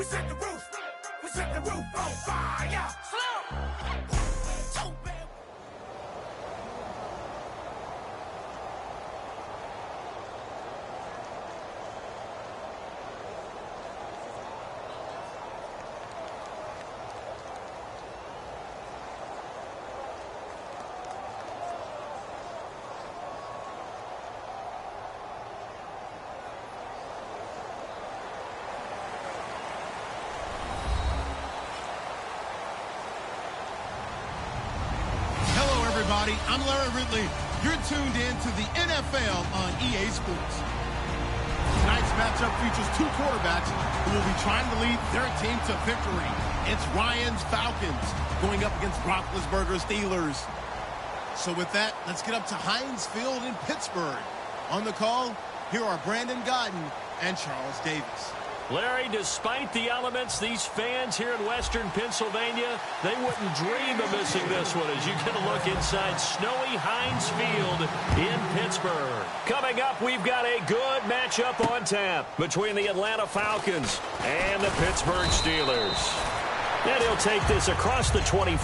We set the roof on fire. So bad. I'm Larry Ridley. You're tuned in to the NFL on EA Sports. Tonight's matchup features two quarterbacks who will be trying to lead their team to victory. It's Ryan's Falcons going up against Roethlisberger's Steelers. So with that, let's get up to Heinz Field in Pittsburgh. On the call, here are Brandon Godden and Charles Davis. Larry, despite the elements, these fans here in Western Pennsylvania, they wouldn't dream of missing this one as you get a look inside snowy Heinz Field in Pittsburgh. Coming up, we've got a good matchup on tap between the Atlanta Falcons and the Pittsburgh Steelers. And he'll take this across the 20.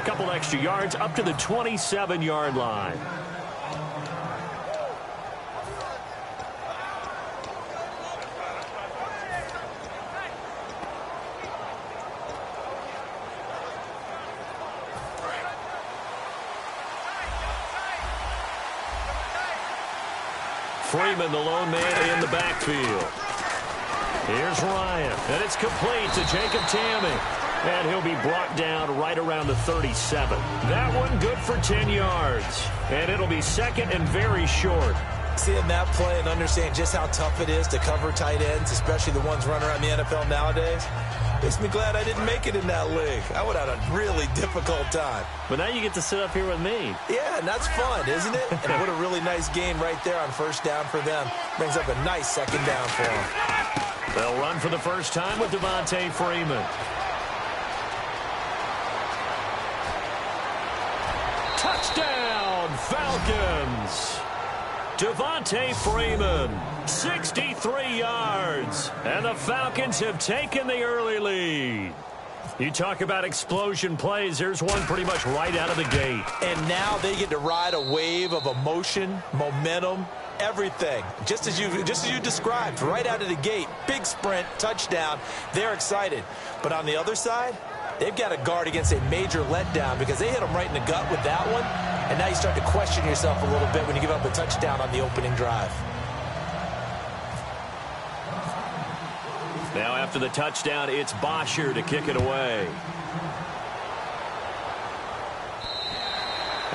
Couple extra yards up to the 27-yard line. Freeman, the lone man in the backfield. Here's Ryan, and it's complete to Jacob Tamme. And he'll be brought down right around the 37. That one good for 10 yards. And it'll be second and very short. Seeing that play and understand just how tough it is to cover tight ends, especially the ones running around the NFL nowadays, makes me glad I didn't make it in that league. I would have had a really difficult time. But now you get to sit up here with me. Yeah, and that's fun, isn't it? And what a really nice game right there on first down for them. Brings up a nice second down for them. They'll run for the first time with Devontae Freeman. Touchdown, Falcons! Devontae Freeman, 63 yards. And the Falcons have taken the early lead. You talk about explosion plays. There's one pretty much right out of the gate. And now they get to ride a wave of emotion, momentum, everything. Just as you described, right out of the gate. Big sprint, touchdown. They're excited. But on the other side, they've got to guard against a major letdown because they hit them right in the gut with that one. And now you start to question yourself a little bit when you give up a touchdown on the opening drive. Now after the touchdown, it's Bosher to kick it away.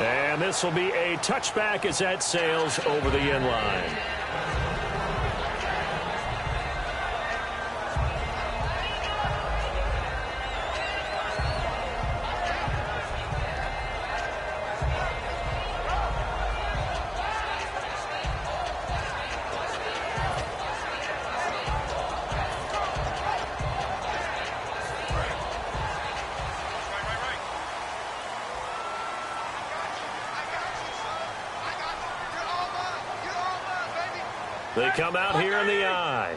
And this will be a touchback as that sails over the end line. They come out here in the eye.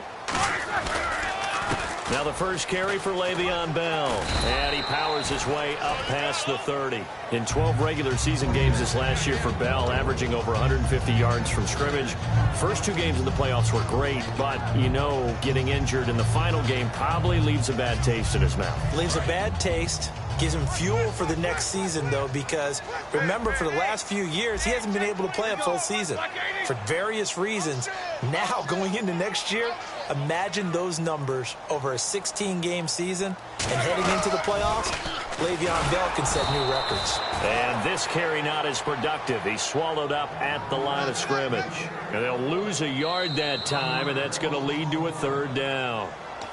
Now the first carry for Le'Veon Bell. And he powers his way up past the 30. In 12 regular season games this last year for Bell, averaging over 150 yards from scrimmage. First two games in the playoffs were great, but, you know, getting injured in the final game probably leaves a bad taste in his mouth. Leaves a bad taste. Gives him fuel for the next season, though, because remember, for the last few years, he hasn't been able to play a full season for various reasons. Now, going into next year, imagine those numbers over a 16-game season and heading into the playoffs. Le'Veon Bell can set new records. And this carry not as productive. He swallowed up at the line of scrimmage. And they'll lose a yard that time, and that's going to lead to a third down.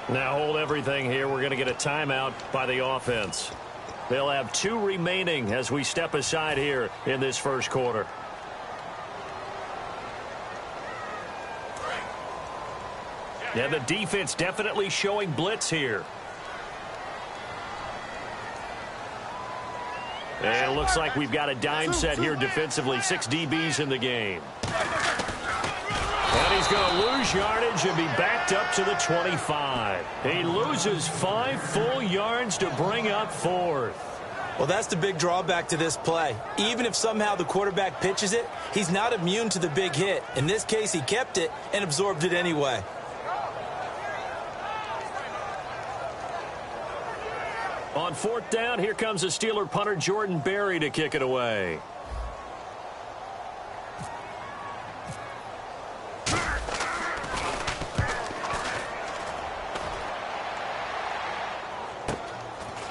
Now hold everything here. We're going to get a timeout by the offense. They'll have 2 remaining as we step aside here in this first quarter. Yeah, the defense definitely showing blitz here. And it looks like we've got a dime set here defensively. 6 DBs in the game. And he's going to lose yardage and be backed up to the 25. He loses 5 full yards to bring up 4th. Well, that's the big drawback to this play. Even if somehow the quarterback pitches it, he's not immune to the big hit. In this case, he kept it and absorbed it anyway. On 4th down, here comes the Steeler punter Jordan Berry to kick it away.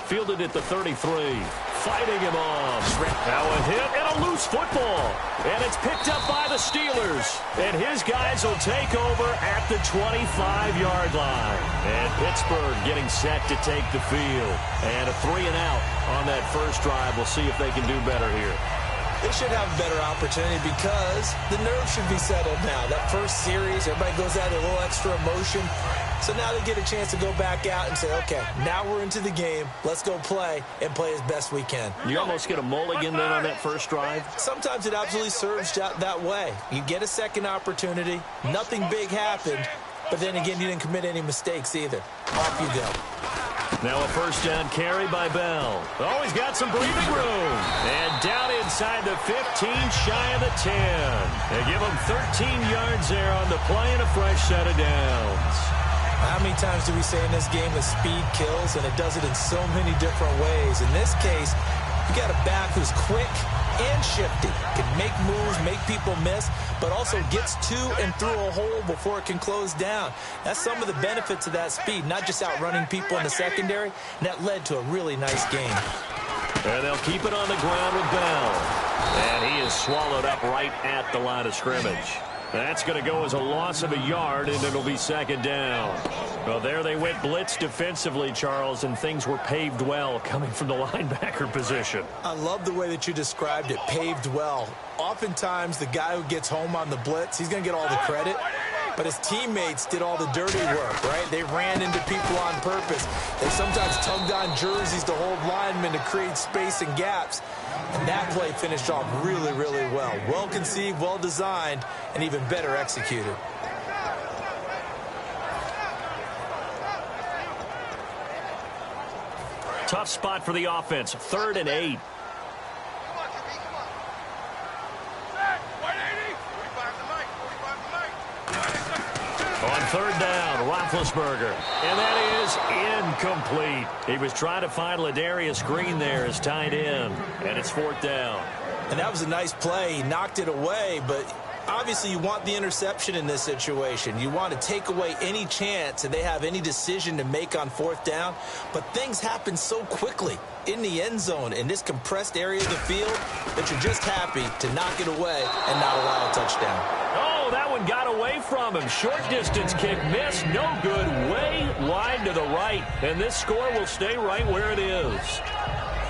Fielded at the 33. Fighting him off. Now a hit and a loose football. And it's picked up by the Steelers. And his guys will take over at the 25-yard line. And Pittsburgh getting set to take the field. And a 3-and-out on that first drive. We'll see if they can do better here. They should have a better opportunity because the nerves should be settled now. That first series, everybody goes out a little extra emotion. So now they get a chance to go back out and say, okay, now we're into the game. Let's go play and play as best we can. You almost get a mulligan then on that first drive? Sometimes it absolutely serves that way. You get a second opportunity. Nothing big happened. But then again, you didn't commit any mistakes either. Off you go. Now a first down carry by Bell. Oh, he's got some breathing room. And down inside the 15, shy of the 10. They give him 13 yards there on the play and a fresh set of downs. How many times do we say in this game that speed kills, and it does it in so many different ways? In this case, you got a back who's quick and shifty, can make moves, make people miss, but also gets to and through a hole before it can close down. That's some of the benefits of that speed, not just outrunning people in the secondary, and that led to a really nice game. And they'll keep it on the ground with Bell. And he is swallowed up right at the line of scrimmage. That's going to go as a loss of a yard, and it'll be second down. Well, there they went blitz defensively, Charles, and things were paved well coming from the linebacker position. I love the way that you described it, paved well. Oftentimes, the guy who gets home on the blitz, he's going to get all the credit. But his teammates did all the dirty work, right? They ran into people on purpose. They sometimes tugged on jerseys to hold linemen to create space and gaps. And that play finished off really, really well. Well conceived, well designed, and even better executed. Tough spot for the offense. 3rd and 8. On 3rd down, Roethlisberger. And that is incomplete. He was trying to find Ladarius Green there as tight end. And it's 4th down. And that was a nice play. He knocked it away, but obviously you want the interception in this situation. You want to take away any chance that they have any decision to make on 4th down. But things happen so quickly in the end zone in this compressed area of the field that you're just happy to knock it away and not allow a touchdown. Oh, that one got away from him. Short distance kick missed. No good. Way wide to the right. And this score will stay right where it is.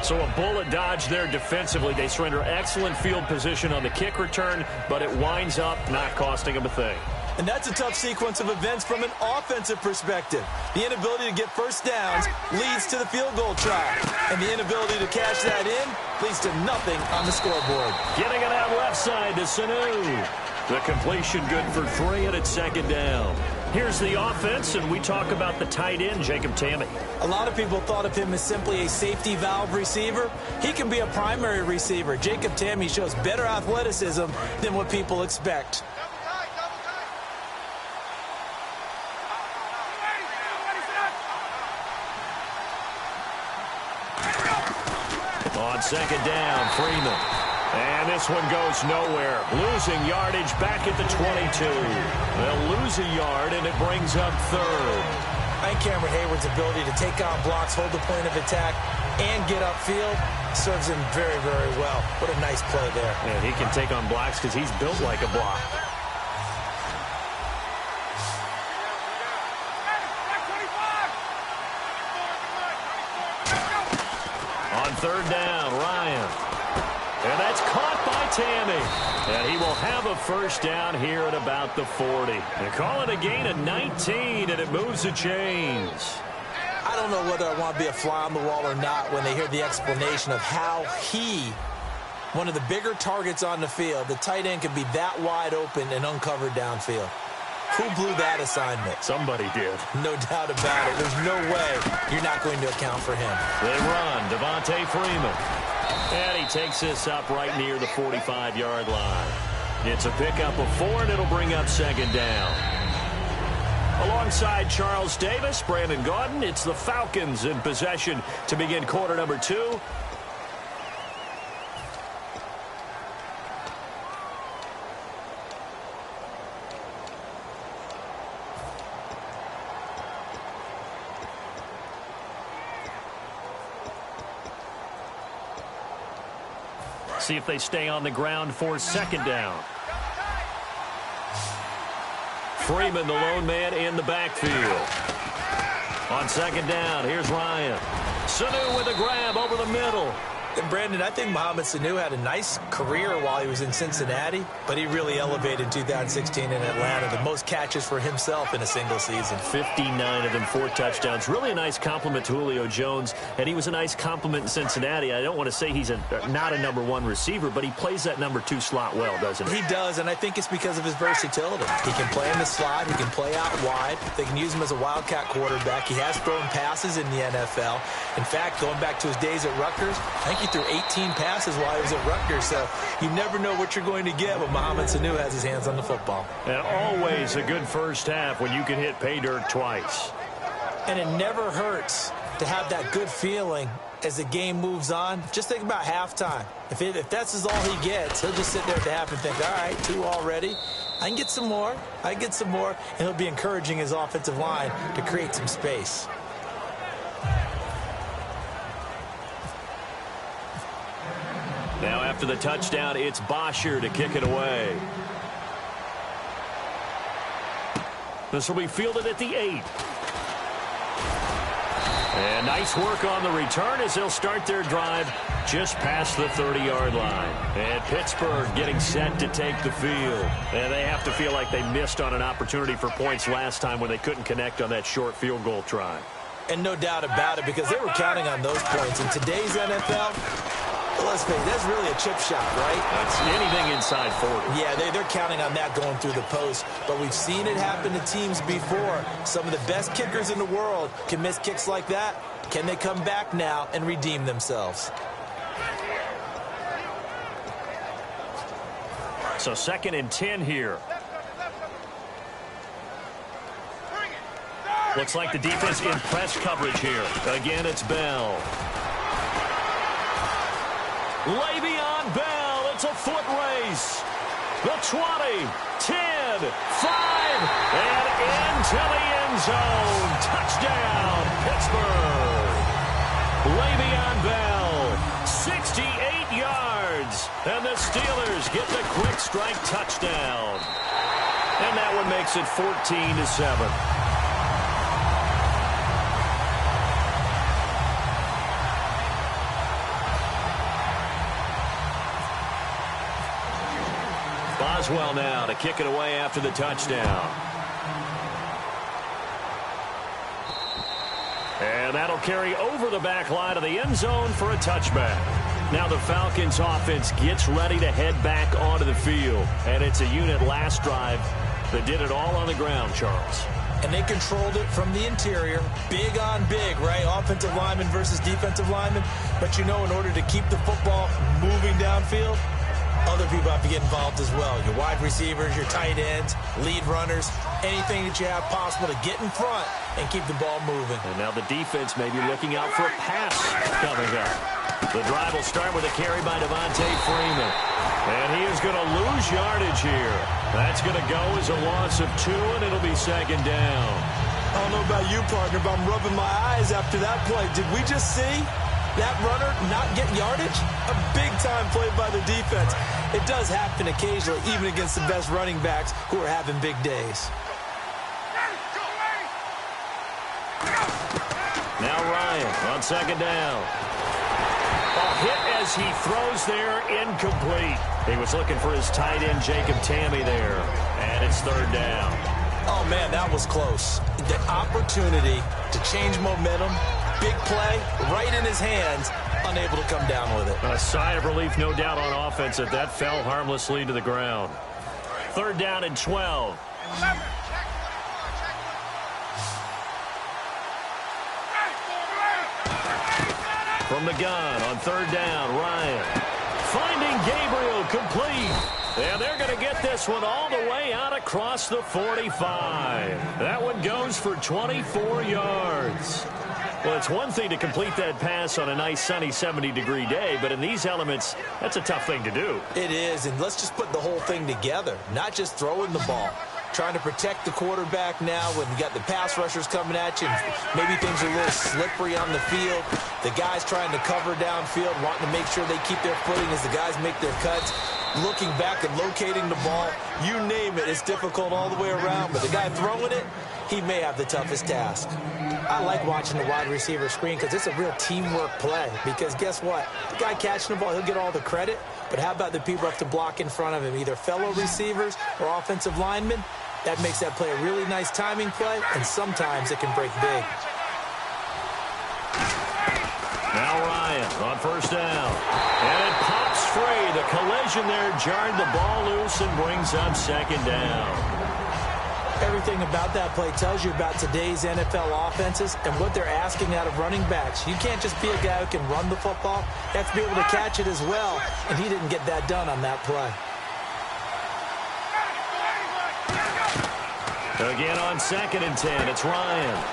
So a bullet dodge there defensively. They surrender excellent field position on the kick return, but it winds up not costing them a thing. And that's a tough sequence of events from an offensive perspective. The inability to get first downs leads to the field goal try. And the inability to cash that in leads to nothing on the scoreboard. Getting it out left side to Sanu. The completion good for 3, and it's 2nd down. Here's the offense, and we talk about the tight end, Jacob Tamme. A lot of people thought of him as simply a safety valve receiver. He can be a primary receiver. Jacob Tamme shows better athleticism than what people expect. On 2nd down, Freeman. And this one goes nowhere. Losing yardage back at the 22. They'll lose a yard, and it brings up 3rd. I think Cameron Hayward's ability to take on blocks, hold the point of attack, and get upfield serves him very, very well. What a nice play there. And he can take on blocks because he's built like a block. On third down, Ryan. And that's caught by Tammy. And he will have a first down here at about the 40. They call it a gain of 19, and it moves the chains. I don't know whether I want to be a fly on the wall or not when they hear the explanation of how one of the bigger targets on the field, the tight end could be that wide open and uncovered downfield. Who blew that assignment? Somebody did. No doubt about it. There's no way you're not going to account for him. They run. Devontae Freeman. And he takes this up right near the 45-yard line. It's a pickup of 4, and it'll bring up second down. Alongside Charles Davis, Brandon Gaudin, it's the Falcons in possession to begin quarter number 2. See if they stay on the ground for second down. Freeman, the lone man in the backfield. On second down, here's Ryan. Sanu with a grab over the middle. And Brandon, I think Mohamed Sanu had a nice career while he was in Cincinnati, but he really elevated 2016 in Atlanta. The most catches for himself in a single season. 59 of them, 4 touchdowns. Really a nice compliment to Julio Jones, and he was a nice compliment in Cincinnati. I don't want to say he's not a number 1 receiver, but he plays that number 2 slot well, doesn't he? He does, and I think it's because of his versatility. He can play in the slot. He can play out wide. They can use him as a wildcat quarterback. He has thrown passes in the NFL. In fact, going back to his days at Rutgers, I think he threw 18 passes while he was at Rutgers, so you never know what you're going to get when Mohamed Sanu has his hands on the football. And always a good first half when you can hit pay dirt twice. And it never hurts to have that good feeling as the game moves on. Just think about halftime. If that's all he gets, he'll just sit there at the half and think, all right, 2 already. I can get some more. I can get some more. And he'll be encouraging his offensive line to create some space. Now after the touchdown, it's Bosher to kick it away. This will be fielded at the 8. And nice work on the return as they'll start their drive just past the 30-yard line. And Pittsburgh getting set to take the field. And they have to feel like they missed on an opportunity for points last time when they couldn't connect on that short field goal try. And no doubt about it, because they were counting on those points. In today's NFL, let's face it, that's really a chip shot, right? That's anything inside 40. Yeah, they're counting on that going through the post. But we've seen it happen to teams before. Some of the best kickers in the world can miss kicks like that. Can they come back now and redeem themselves? So 2nd and 10 here. Looks like the defense in press coverage here. Again, it's Bell. Le'Veon Bell, it's a foot race. The 20, 10, 5, and into the end zone. Touchdown, Pittsburgh. Le'Veon Bell, 68 yards. And the Steelers get the quick strike touchdown. And that one makes it 14-7. Boswell now to kick it away after the touchdown. And that'll carry over the back line of the end zone for a touchback. Now the Falcons offense gets ready to head back onto the field. And it's a unit last drive that did it all on the ground, Charles. And they controlled it from the interior. Big on big, right? Offensive lineman versus defensive lineman. But you know, in order to keep the football moving downfield, other people have to get involved as well. Your wide receivers, your tight ends, lead runners, anything that you have possible to get in front and keep the ball moving. And now the defense may be looking out for a pass coming up. The drive will start with a carry by Devontae Freeman. And he is going to lose yardage here. That's going to go as a loss of 2, and it'll be second down. I don't know about you, partner, but I'm rubbing my eyes after that play. Did we just see that runner not get yardage? A big-time play by the defense. It does happen occasionally, even against the best running backs who are having big days. Now Ryan on second down. A hit as he throws there, incomplete. He was looking for his tight end, Jacob Tamme there. And it's third down. Oh, man, that was close. The opportunity to change momentum, big play, right in his hands, unable to come down with it. A sigh of relief, no doubt, on offense that that fell harmlessly to the ground. Third down and 12. From the gun on third down, Ryan. Finding Gabriel, complete. And they're going to get this one all the way out across the 45. That one goes for 24 yards. Well, it's one thing to complete that pass on a nice sunny 70-degree day, but in these elements, that's a tough thing to do. It is, and let's just put the whole thing together, not just throwing the ball. Trying to protect the quarterback now when you got the pass rushers coming at you. And maybe things are a little slippery on the field. The guys trying to cover downfield, wanting to make sure they keep their footing as the guys make their cuts. Looking back and locating the ball, you name it, it's difficult all the way around. But the guy throwing it, he may have the toughest task. I like watching the wide receiver screen because it's a real teamwork play. Because guess what? The guy catching the ball, he'll get all the credit. But how about the people who have to block in front of him, either fellow receivers or offensive linemen? That makes that play a really nice timing play, and sometimes it can break big. Now Ryan on first down. And it pops free. The collision there jarred the ball loose and brings up second down. Everything about that play tells you about today's NFL offenses and what they're asking out of running backs. You can't just be a guy who can run the football. You have to be able to catch it as well, and he didn't get that done on that play. Again on second and 10, it's Ryan.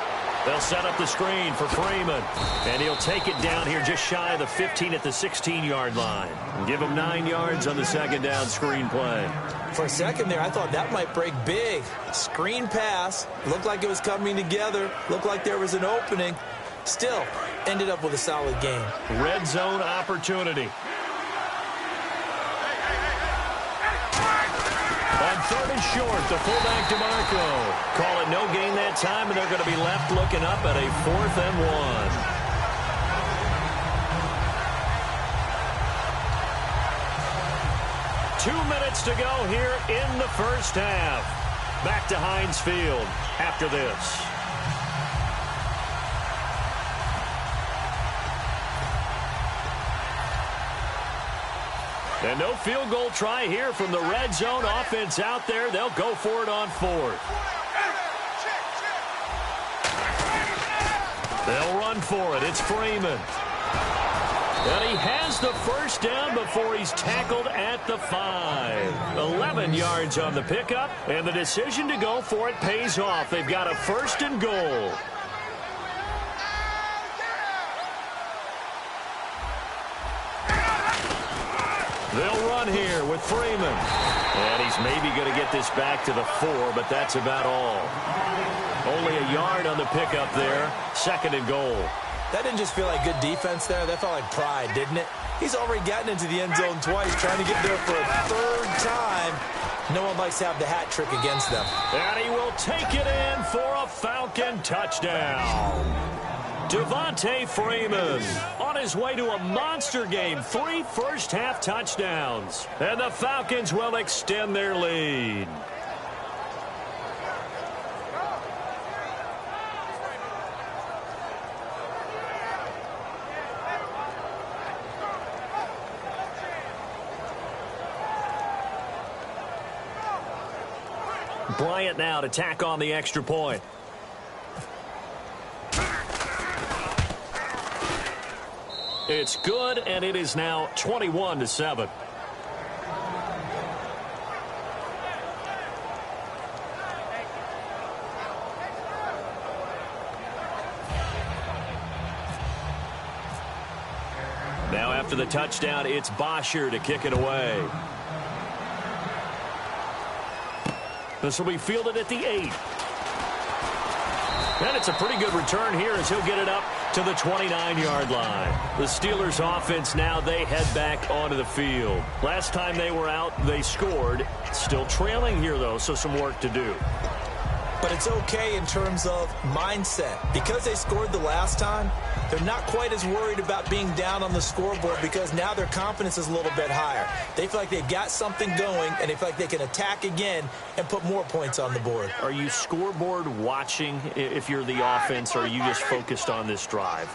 They'll set up the screen for Freeman. And he'll take it down here just shy of the 15 at the 16-yard line. Give him 9 yards on the second down screen play. For a second there, I thought that might break big. Screen pass. Looked like it was coming together. Looked like there was an opening. Still, ended up with a solid game. Red zone opportunity. On third and short, the fullback DeMarco. Call it no gain that time, and they're going to be left looking up at a 4th and 1. 2 minutes to go here in the first half. Back to Heinz Field after this. And no field goal try here from the red zone offense out there. They'll go for it on 4th. They'll run for it. It's Freeman. And he has the first down before he's tackled at the 5. 11 yards on the pickup, and the decision to go for it pays off. They've got a 1st and goal. They'll run here with Freeman. And he's maybe going to get this back to the 4, but that's about all. Only a yard on the pickup there. 2nd and goal. That didn't just feel like good defense there. That felt like pride, didn't it? He's already gotten into the end zone twice, trying to get there for a 3rd time. No one likes to have the hat trick against them. And he will take it in for a Falcon touchdown. Devontae Freeman on his way to a monster game. 3 first-half touchdowns. And the Falcons will extend their lead. Bryant now to tack on the extra point. It's good, and it is now 21-7. Now after the touchdown, it's Bosher to kick it away. This will be fielded at the 8. And it's a pretty good return here as he'll get it up to the 29-yard line. The Steelers offense now, they head back onto the field. Last time they were out, they scored. Still trailing here, though, so some work to do. But it's okay in terms of mindset. Because they scored the last time, they're not quite as worried about being down on the scoreboard because now their confidence is a little bit higher. They feel like they've got something going, and they feel like they can attack again and put more points on the board. Are you scoreboard watching if you're the offense, or are you just focused on this drive?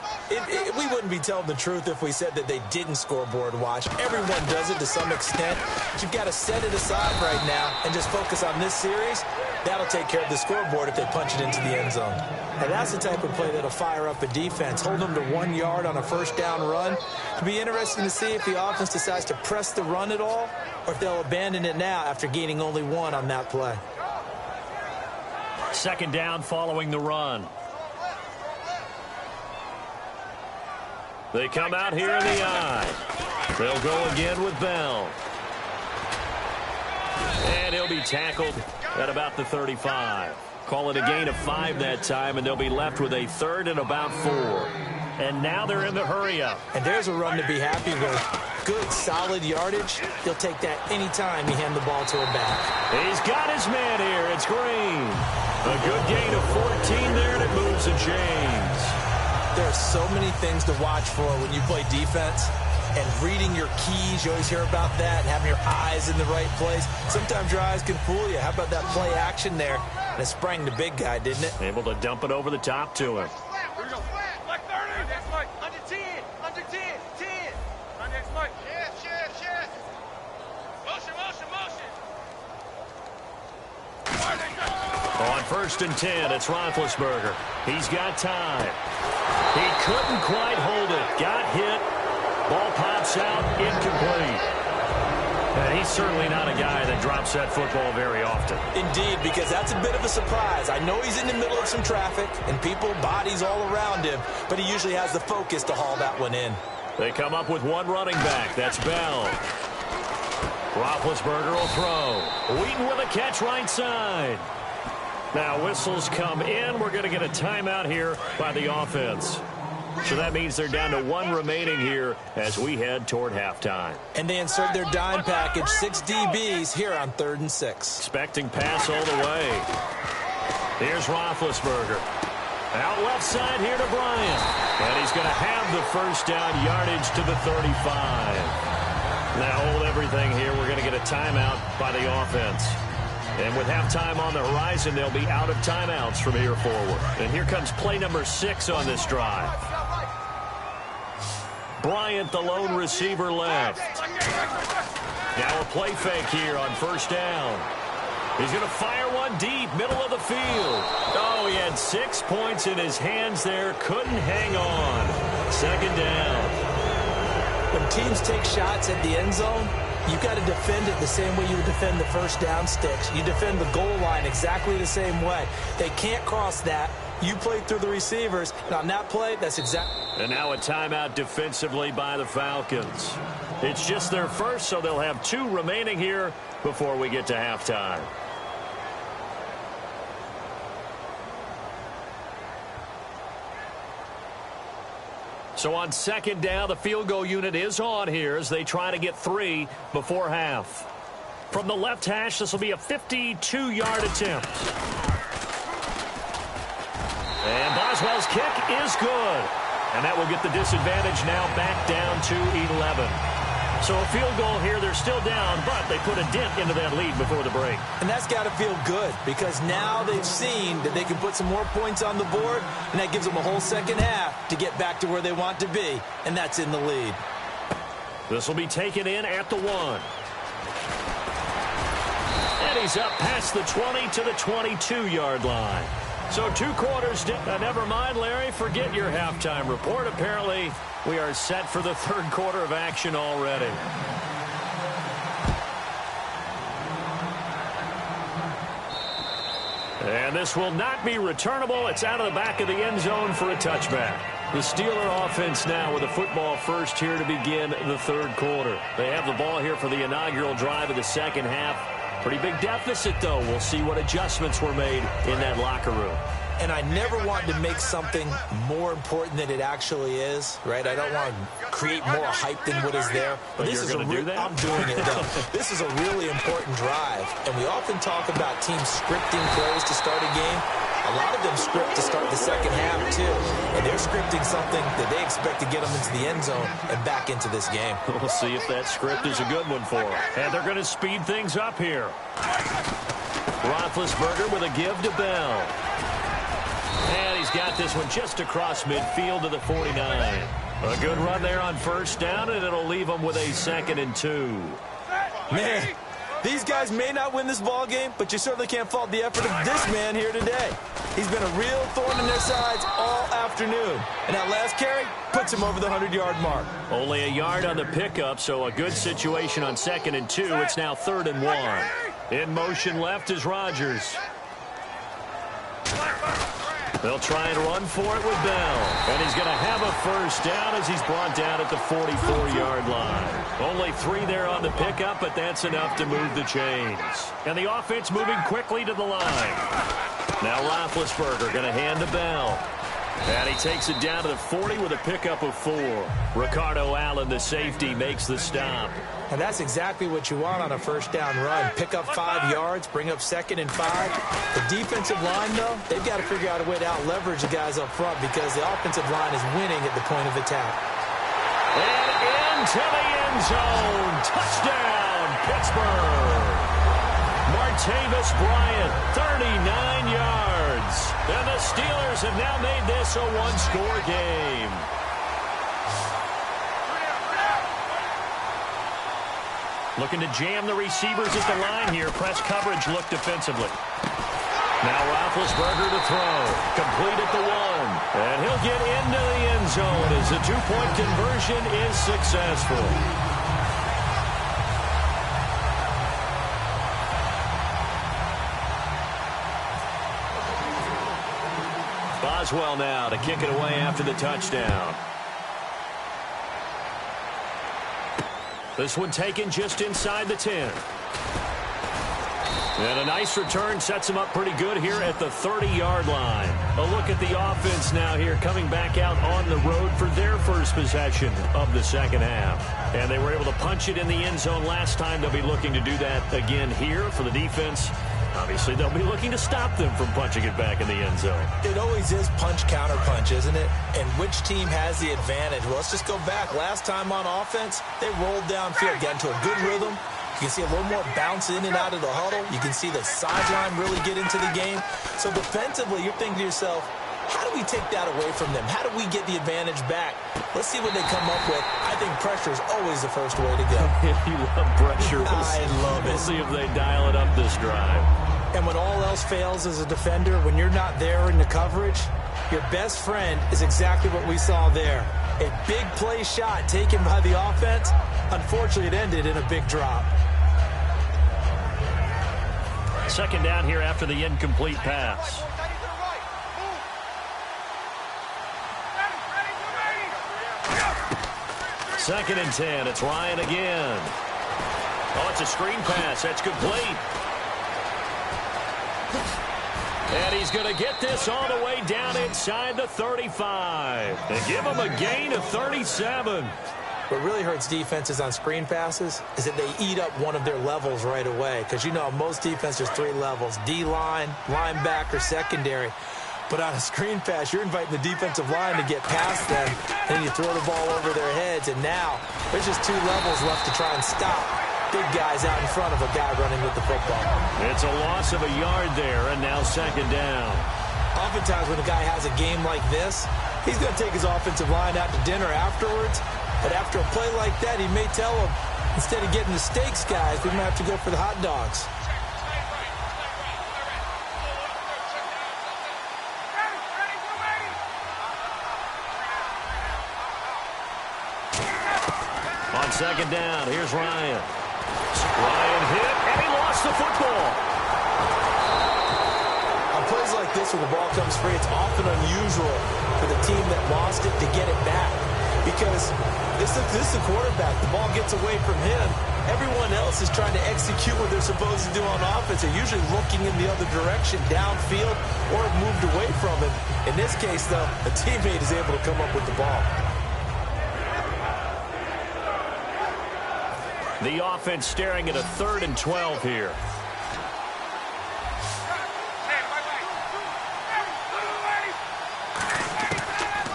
We wouldn't be telling the truth if we said that they didn't scoreboard watch. Everyone does it to some extent. But you've got to set it aside right now and just focus on this series. That'll take care of the scoreboard if they punch it into the end zone. And that's the type of play that'll fire up a defense. Hold them to 1 yard on a first down run. It'll be interesting to see if the offense decides to press the run at all, or if they'll abandon it now after gaining only 1 on that play. Second down following the run. They come out here in the eye. They'll go again with Bell. And he'll be tackled at about the 35. Call it a gain of 5 that time, and they'll be left with a 3rd and about 4. And now they're in the hurry-up. And there's a run to be happy with. Good, solid yardage. He'll take that any time you hand the ball to a back. He's got his man here. It's Green. A good gain of 14 there, and it moves the chains. There are so many things to watch for when you play defense. And reading your keys, you always hear about that, and having your eyes in the right place. Sometimes your eyes can fool you. How about that play action there? And it sprang the big guy, didn't it? Able to dump it over the top to him. Like 30. Next Mike. Under 10. Under 10. 10. My next Mike. Yes. Motion. On 1st and 10, it's Roethlisberger. He's got time. He couldn't quite hold it. Got hit. Ball pops out, incomplete. And he's certainly not a guy that drops that football very often. Indeed, because that's a bit of a surprise. I know he's in the middle of some traffic and people, bodies all around him, but he usually has the focus to haul that one in. They come up with 1 running back. That's Bell. Roethlisberger will throw. Wheaton with a catch right side. Now whistles come in. We're going to get a timeout here by the offense. So that means they're down to 1 remaining here as we head toward halftime. And they insert their dime package, 6 DBs here on 3rd and 6. Expecting pass all the way. Here's Roethlisberger. Out left side here to Bryant. And he's going to have the first down yardage to the 35. Now hold everything here. We're going to get a timeout by the offense. And with halftime on the horizon, they'll be out of timeouts from here forward. And here comes play number 6 on this drive. Bryant, the lone receiver, left. Now a play fake here on 1st down. He's going to fire one deep, middle of the field. Oh, he had 6 points in his hands there. Couldn't hang on. 2nd down. When teams take shots at the end zone, you've got to defend it the same way you would defend the 1st down sticks. You defend the goal line exactly the same way. They can't cross that. You played through the receivers. And on that play, that's exactly. And now a timeout defensively by the Falcons. It's just their first, so they'll have 2 remaining here before we get to halftime. So on 2nd down, the field goal unit is on here as they try to get 3 before half. From the left hash, this will be a 52-yard attempt. And Boswell's kick is good. And that will get the disadvantage now back down to 11. So a field goal here, they're still down, but they put a dent into that lead before the break. And that's got to feel good because now they've seen that they can put some more points on the board, and that gives them a whole 2nd half to get back to where they want to be, and that's in the lead. This will be taken in at the 1. And he's up past the 20 to the 22-yard line. So 2 quarters. Never mind, Larry. Forget your halftime report. Apparently, we are set for the 3rd quarter of action already. And this will not be returnable. It's out of the back of the end zone for a touchback. The Steeler offense now with a football first here to begin the 3rd quarter. They have the ball here for the inaugural drive of the 2nd half. Pretty big deficit, though. We'll see what adjustments were made in that locker room. and I never want to make something more important than it actually is, right? I don't want to create more hype than what is there. But this is I'm doing it, though. This is a really important drive, and we often talk about teams scripting plays to start a game. A lot of them script to start the second half, too. And they're scripting something that they expect to get them into the end zone and back into this game. We'll see if that script is a good one for them. And they're going to speed things up here. Roethlisberger with a give to Bell. And he's got this one just across midfield to the 49. A good run there on first down, and it'll leave them with a 2nd and 2. Man, these guys may not win this ball game, but you certainly can't fault the effort of this man here today. He's been a real thorn in their sides all afternoon. And that last carry puts him over the 100-yard mark. Only a yard on the pickup, so a good situation on 2nd and 2. It's now 3rd and 1. In motion left is Rodgers. They'll try and run for it with Bell. And he's going to have a first down as he's brought down at the 44-yard line. Only 3 there on the pickup, but that's enough to move the chains. And the offense moving quickly to the line. Now Roethlisberger going to hand to Bell. And he takes it down to the 40 with a pickup of 4. Ricardo Allen, the safety, makes the stop. And that's exactly what you want on a first down run. Pick up 5 yards, bring up 2nd and 5. The defensive line, though, they've got to figure out a way to out-leverage the guys up front because the offensive line is winning at the point of attack. And into the end zone. Touchdown, Pittsburgh. Martavis Bryant, 39 yards. And the Steelers have now made this a one-score game. Looking to jam the receivers at the line here. Press coverage look defensively. Now Roethlisberger to throw. Complete at the 1. And he'll get into the end zone as the 2-point conversion is successful. Boswell now to kick it away after the touchdown. This one taken just inside the 10. And a nice return sets him up pretty good here at the 30-yard line. A look at the offense now here coming back out on the road for their first possession of the second half. And they were able to punch it in the end zone last time. They'll be looking to do that again here for the defense. Obviously, they'll be looking to stop them from punching it back in the end zone. It always is punch-counter-punch, isn't it? And which team has the advantage? Well, let's just go back. Last time on offense, they rolled downfield, got into a good rhythm. You can see a little more bounce in and out of the huddle. You can see the sideline really get into the game. So defensively, you're thinking to yourself, how do we take that away from them? How do we get the advantage back? Let's see what they come up with. I think pressure is always the first way to go. You love pressure. I love it. We'll see if they dial it up this drive. And when all else fails as a defender, when you're not there in the coverage, your best friend is exactly what we saw there. A big play shot taken by the offense. Unfortunately, it ended in a big drop. Second down here after the incomplete pass. Second and 10. It's Ryan again. Oh, it's a screen pass. That's complete. And he's going to get this all the way down inside the 35. And give him a gain of 37. What really hurts defenses on screen passes is that they eat up one of their levels right away. Because, you know, most defenses, there's 3 levels. D-line, linebacker, secondary. But on a screen pass, you're inviting the defensive line to get past them. And then you throw the ball over their heads. And now there's just 2 levels left to try and stop big guys out in front of a guy running with the football. It's a loss of a yard there, and now second down. Oftentimes when a guy has a game like this, he's going to take his offensive line out to dinner afterwards. But after a play like that, he may tell them, instead of getting the steaks, guys, we might have to go for the hot dogs. On second down, here's Ryan. Ryan hit, and he lost the football. On plays like this, when the ball comes free, it's often unusual for the team that lost it to get it back. because this is the quarterback. The ball gets away from him. Everyone else is trying to execute what they're supposed to do on offense. They're usually looking in the other direction, downfield, or have moved away from it. In this case, though, a teammate is able to come up with the ball. The offense staring at a 3rd and 12 here.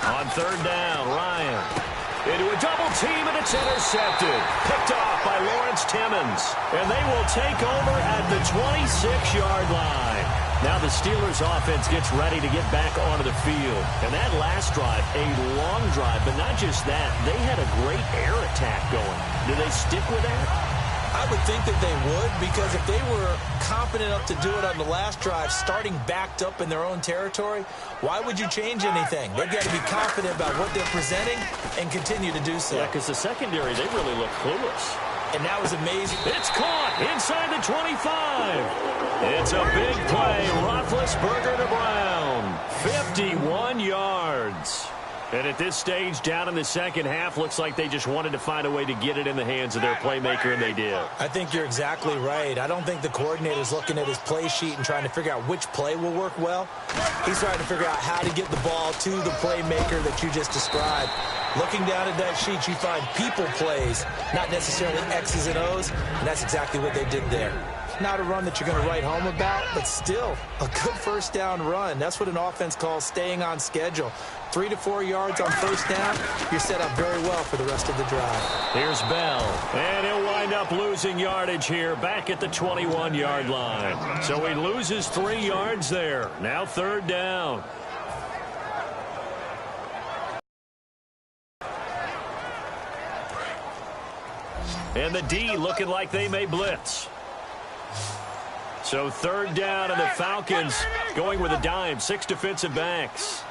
On 3rd down, Ryan. Into a double team, and it's intercepted. Picked off by Lawrence Timmons. And they will take over at the 26-yard line. Now the Steelers' offense gets ready to get back onto the field. And that last drive, a long drive, but not just that. They had a great air attack going. Do they stick with that? I would think that they would, because if they were confident enough to do it on the last drive, starting backed up in their own territory, why would you change anything? They've got to be confident about what they're presenting and continue to do so. Yeah, because the secondary, they really look clueless. And that was amazing. It's caught inside the 25. It's a big play. Roethlisberger to Brown. 51 yards. And at this stage, down in the second half, looks like they just wanted to find a way to get it in the hands of their playmaker, and they did. I think you're exactly right. I don't think the coordinator's looking at his play sheet and trying to figure out which play will work well. He's trying to figure out how to get the ball to the playmaker that you just described. Looking down at that sheet, you find people plays, not necessarily X's and O's, and that's exactly what they did there. Not a run that you're going to write home about, but still a good first down run. That's what an offense calls staying on schedule. 3 to 4 yards on first down, you're set up very well for the rest of the drive. Here's Bell, and he'll wind up losing yardage here back at the 21-yard line. So he loses 3 yards there. Now 3rd down. And the D looking like they may blitz. So 3rd down, and the Falcons going with a dime. 6 defensive backs.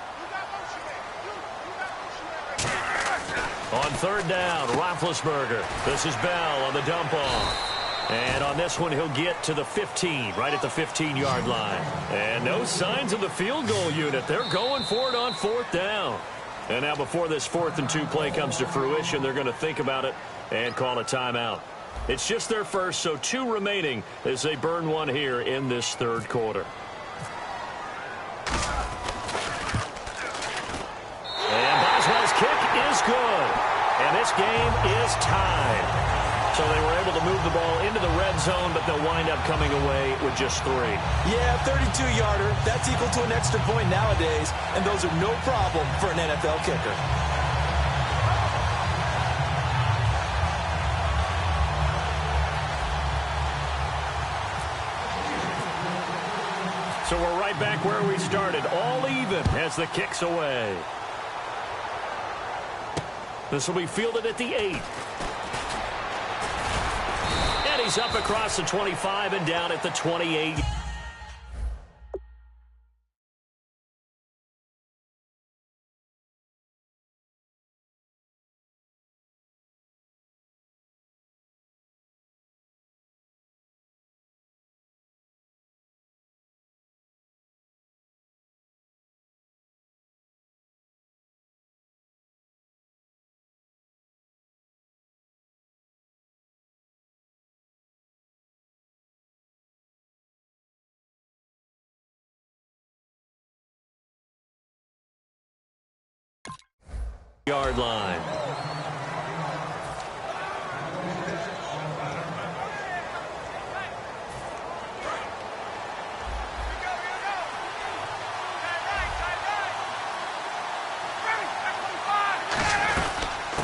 On 3rd down, Roethlisberger. This is Bell on the dump off. And on this one, he'll get to the 15, right at the 15-yard line. And no signs of the field goal unit. They're going for it on 4th down. And now before this 4th and 2 play comes to fruition, they're going to think about it and call a timeout. It's just their first, so 2 remaining as they burn one here in this 3rd quarter. And Boswell's kick is good. And this game is tied. So they were able to move the ball into the red zone, but they'll wind up coming away with just 3. Yeah, 32-yarder. That's equal to an extra point nowadays, and those are no problem for an NFL kicker. So we're right back where we started, all even as the kick's away. This will be fielded at the 8. And he's up across the 25 and down at the 28. Yard line.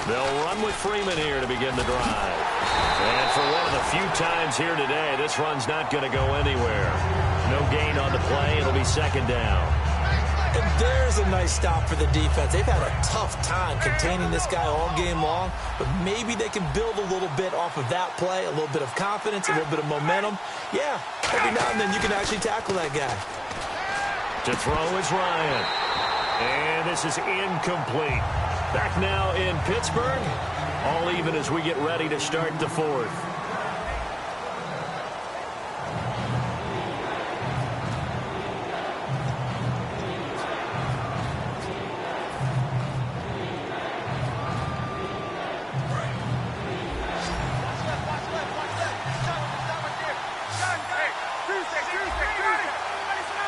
They'll run with Freeman here to begin the drive. And for one of the few times here today, this run's not going to go anywhere. No gain on the play. It'll be 2nd down. And there's a nice stop for the defense. They've had a tough time containing this guy all game long, but maybe they can build a little bit off of that play, a little bit of confidence, a little bit of momentum. Yeah, every now and then you can actually tackle that guy. To throw is Ryan. And this is incomplete. Back now in Pittsburgh, all even as we get ready to start the 4th.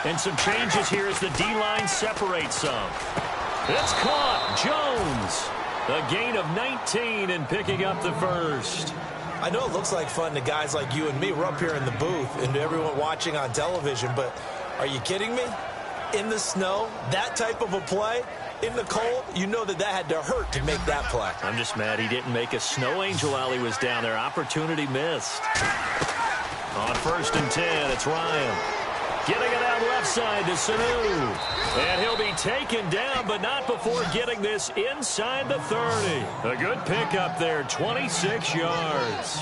And some changes here as the D-line separates some. It's caught. Jones. A gain of 19 and picking up the first. I know it looks like fun to guys like you and me. We're up here in the booth and to everyone watching on television, but are you kidding me? In the snow, that type of a play, in the cold, you know that had to hurt to make that play. I'm just mad he didn't make a snow angel while he was down there. Opportunity missed. On 1st and 10, it's Ryan. Getting it out left side to Sanu. And he'll be taken down, but not before getting this inside the 30. A good pickup there, 26 yards.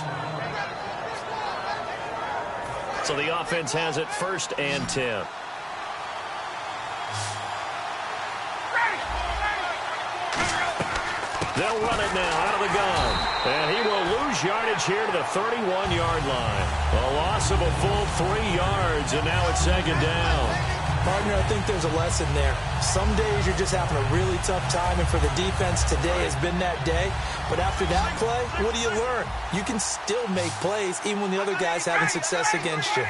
So the offense has it 1st and 10. They'll run it now out of the gun. And he will lose yardage here to the 31-yard line. A loss of a full 3 yards, and now it's 2nd down. Partner, I think there's a lesson there. Some days you're just having a really tough time, and for the defense, today has been that day. But after that play, what do you learn? You can still make plays even when the other guy's having success against you.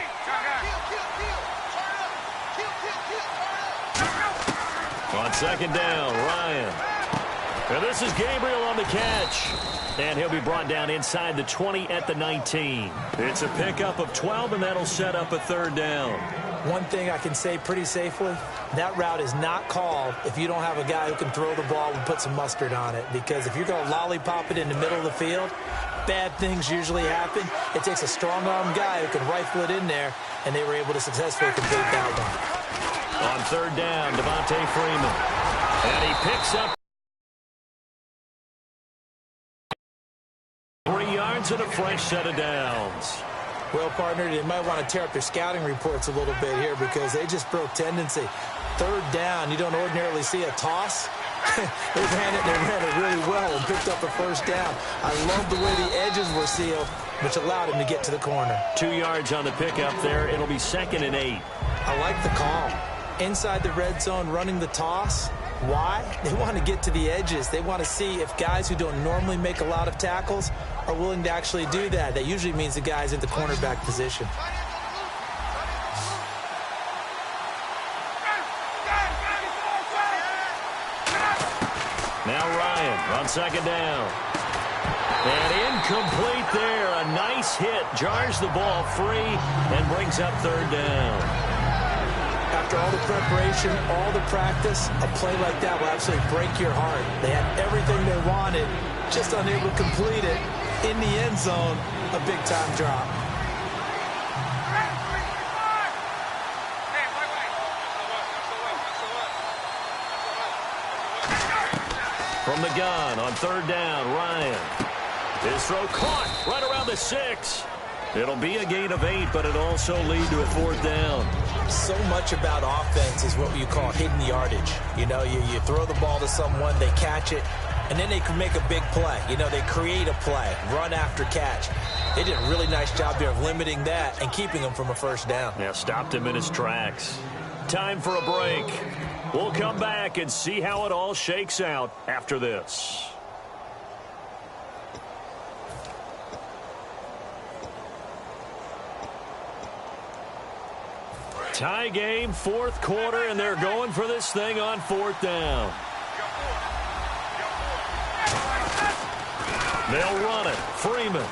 On 2nd down, Ryan. And this is Gabriel on the catch. And he'll be brought down inside the 20 at the 19. It's a pickup of 12, and that'll set up a 3rd down. One thing I can say pretty safely, that route is not called if you don't have a guy who can throw the ball and put some mustard on it. Because if you're going to lollipop it in the middle of the field, bad things usually happen. It takes a strong-arm guy who can rifle it in there, and they were able to successfully complete that one. On 3rd down, Devontae Freeman. And he picks up 3 yards and a fresh set of downs. Well, partner, they might want to tear up their scouting reports a little bit here because they just broke tendency. 3rd down, you don't ordinarily see a toss. They ran it really well and picked up a 1st down. I love the way the edges were sealed, which allowed him to get to the corner. 2 yards on the pickup there. It'll be 2nd and 8. I like the call. Inside the red zone, running the toss. Why? They want to get to the edges. They want to see if guys who don't normally make a lot of tackles are willing to actually do that. That usually means the guy's in the cornerback position. Now Ryan on 2nd down. And incomplete there. A nice hit. Jars the ball free and brings up 3rd down. After all the preparation, all the practice, a play like that will absolutely break your heart. They had everything they wanted, just unable to complete it. In the end zone, a big-time drop. From the gun on 3rd down, Ryan. His throw caught right around the 6. It'll be a gain of 8, but it'll also lead to a 4th down. So much about offense is what you call hidden yardage. You know, you throw the ball to someone, they catch it, and then they can make a big play. You know, they create a play, run after catch. They did a really nice job there of limiting that and keeping him from a 1st down. Yeah, stopped him in his tracks. Time for a break. We'll come back and see how it all shakes out after this. Tie game, 4th quarter, and they're going for this thing on 4th down. They'll run it. Freeman.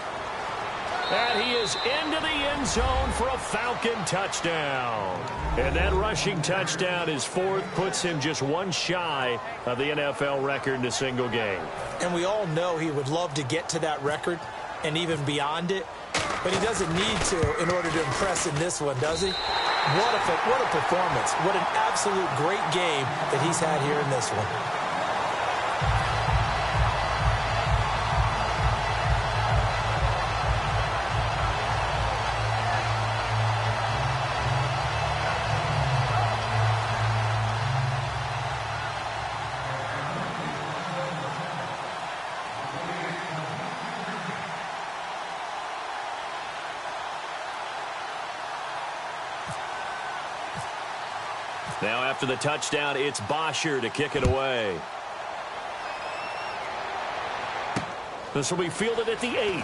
And he is into the end zone for a Falcon touchdown. And that rushing touchdown, his 4th, puts him just one shy of the NFL record in a single game. And we all know he would love to get to that record and even beyond it. But he doesn't need to in order to impress in this one, does he? What a performance. What an absolute great game that he's had here in this one. Now after the touchdown, it's Bosher to kick it away. This will be fielded at the 8.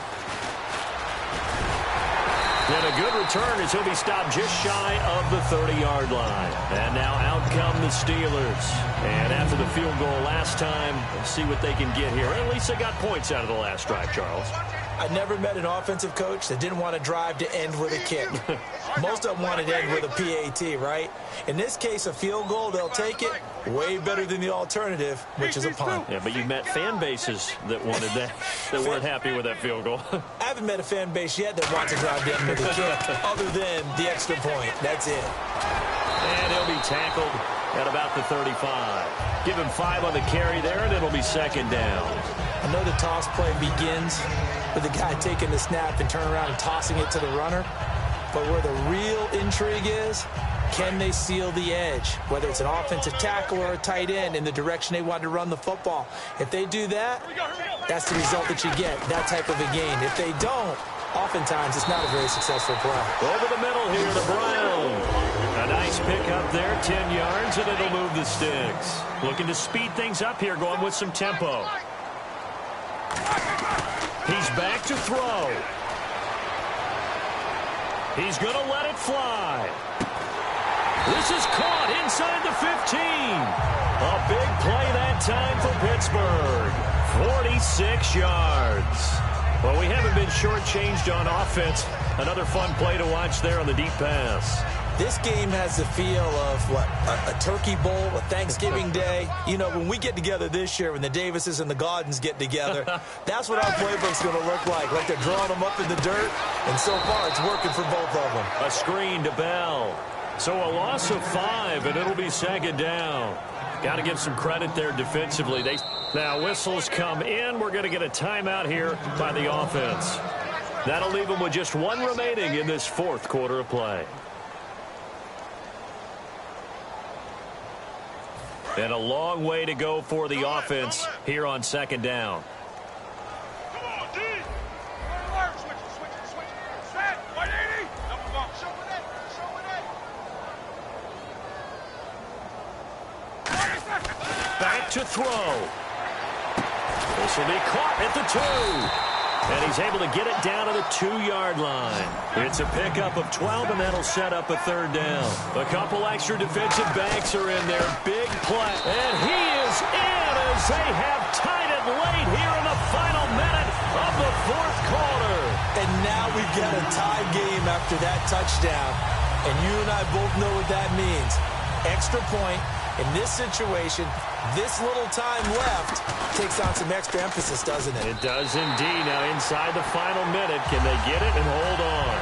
And a good return as he'll be stopped just shy of the 30-yard line. And now out come the Steelers. And after the field goal last time, let's see what they can get here. At least they got points out of the last drive, Charles. I never met an offensive coach that didn't want to drive to end with a kick. Most of them wanted to end with a PAT, right? In this case, a field goal, they'll take it. Way better than the alternative, which is a punt. Yeah, but you met fan bases that wanted that, that weren't happy with that field goal. I haven't met a fan base yet that wants to drive to end with a kick, other than the extra point. That's it. And he'll be tackled at about the 35. Give him 5 on the carry there, and it'll be second down. I know the toss play begins with the guy taking the snap and turning around and tossing it to the runner. But where the real intrigue is, can they seal the edge? Whether it's an offensive tackle or a tight end in the direction they want to run the football. If they do that, that's the result that you get, that type of a gain. If they don't, oftentimes it's not a very successful play. Over the middle here to Brown. A nice pick up there, 10 yards, and it'll move the sticks. Looking to speed things up here, going with some tempo. He's back to throw. He's going to let it fly. This is caught inside the 15. A big play that time for Pittsburgh. 46 yards. Well, we haven't been shortchanged on offense. Another fun play to watch there on the deep pass. This game has the feel of, what, a turkey bowl, a Thanksgiving day. You know, when we get together this year, when the Davises and the Gaudens get together, that's what our playbook's going to look like they're drawing them up in the dirt, and so far it's working for both of them. A screen to Bell. So a loss of 5, and it'll be second down. Got to give some credit there defensively. Now whistles come in. We're going to get a timeout here by the offense. That'll leave them with just 1 remaining in this fourth quarter of play. And a long way to go for the offense here on second down. Come on, D. Switch it. Set. 180. Double bump. Show it. Back to throw. This will be caught at the 2. And he's able to get it down to the 2-yard line. It's a pickup of 12, and that'll set up a third down. A couple extra defensive backs are in there. Big play. And he is in as they have tied it late here in the final minute of the fourth quarter. And now we've got a tie game after that touchdown. And you and I both know what that means. Extra point. In this situation, this little time left takes on some extra emphasis, doesn't it? It does indeed. Now inside the final minute, can they get it and hold on?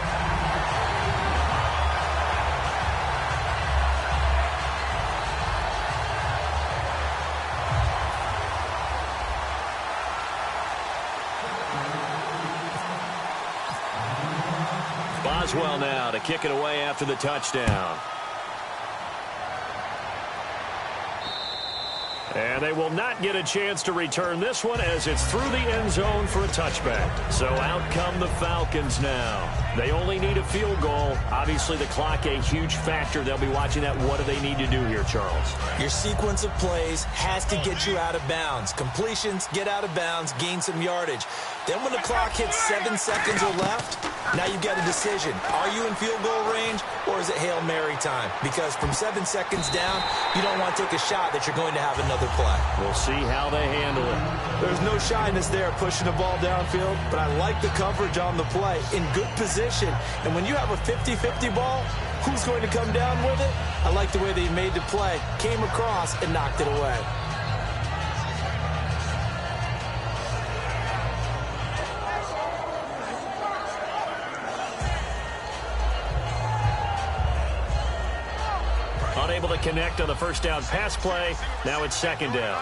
Boswell now to kick it away after the touchdown. And they will not get a chance to return this one as it's through the end zone for a touchback. So out come the Falcons now. They only need a field goal. Obviously, the clock a huge factor. They'll be watching that. What do they need to do here, Charles? Your sequence of plays has to get you out of bounds. Completions, get out of bounds, gain some yardage. Then when the clock hits 7 seconds or left, now you've got a decision. Are you in field goal range, or is it Hail Mary time? Because from 7 seconds down, you don't want to take a shot that you're going to have another play. We'll see how they handle it. There's no shyness there pushing the ball downfield, but I like the coverage on the play. In good position. And when you have a 50-50 ball, who's going to come down with it? I like the way they made the play, came across, and knocked it away. Unable to connect on the first down pass play. Now it's second down.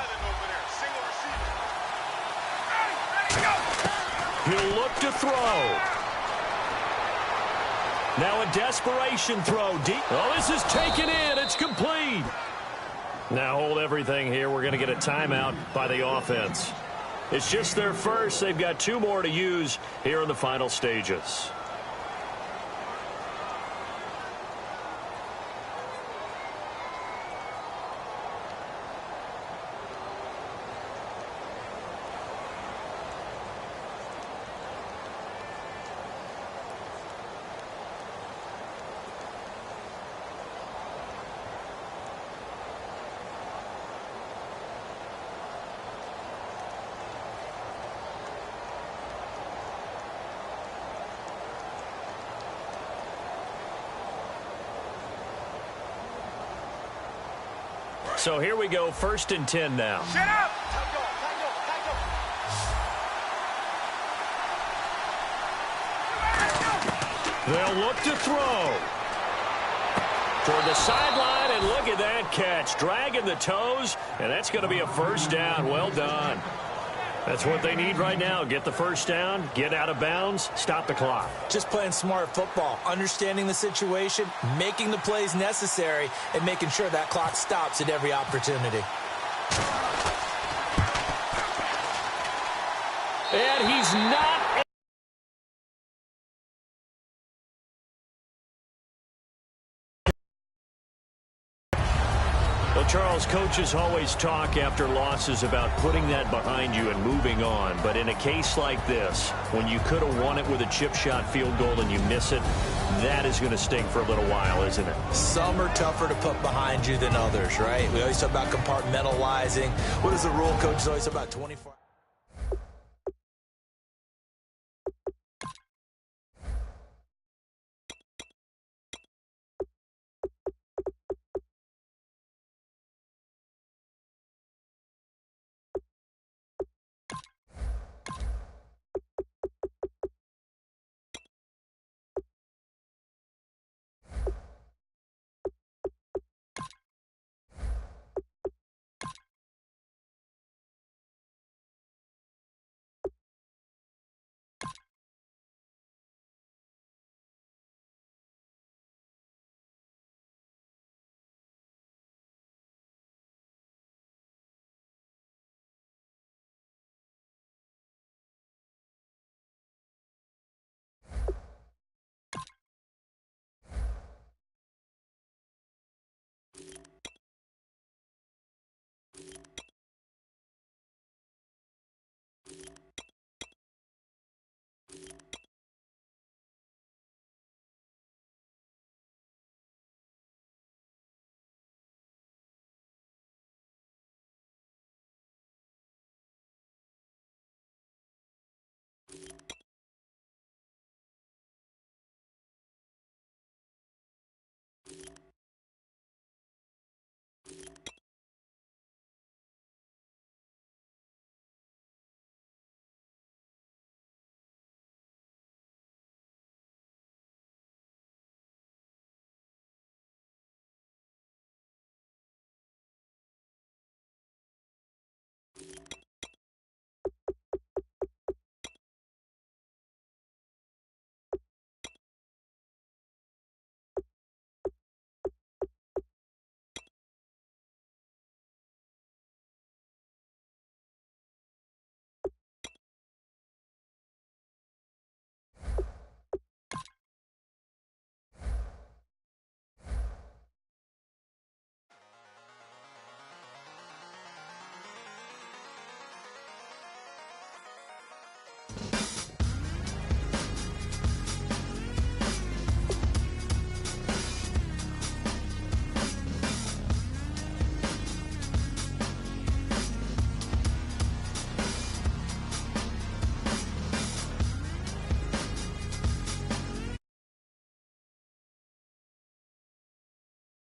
He'll look to throw. Now a desperation throw deep. Oh, this is taken in. It's complete. Now hold everything here. We're going to get a timeout by the offense. It's just their first. They've got 2 more to use here in the final stages. So here we go, 1st and 10 now. Shut up! They'll look to throw. Toward the sideline, and look at that catch. Dragging the toes, and that's going to be a 1st down. Well done. That's what they need right now. Get the 1st down, get out of bounds, stop the clock. Just playing smart football, understanding the situation, making the plays necessary, and making sure that clock stops at every opportunity. And he's not. Well, Charles, coaches always talk after losses about putting that behind you and moving on. But in a case like this, when you could have won it with a chip shot field goal and you miss it, that is going to sting for a little while, isn't it? Some are tougher to put behind you than others, right? We always talk about compartmentalizing. What is the rule, coach? Is always about 24 hours.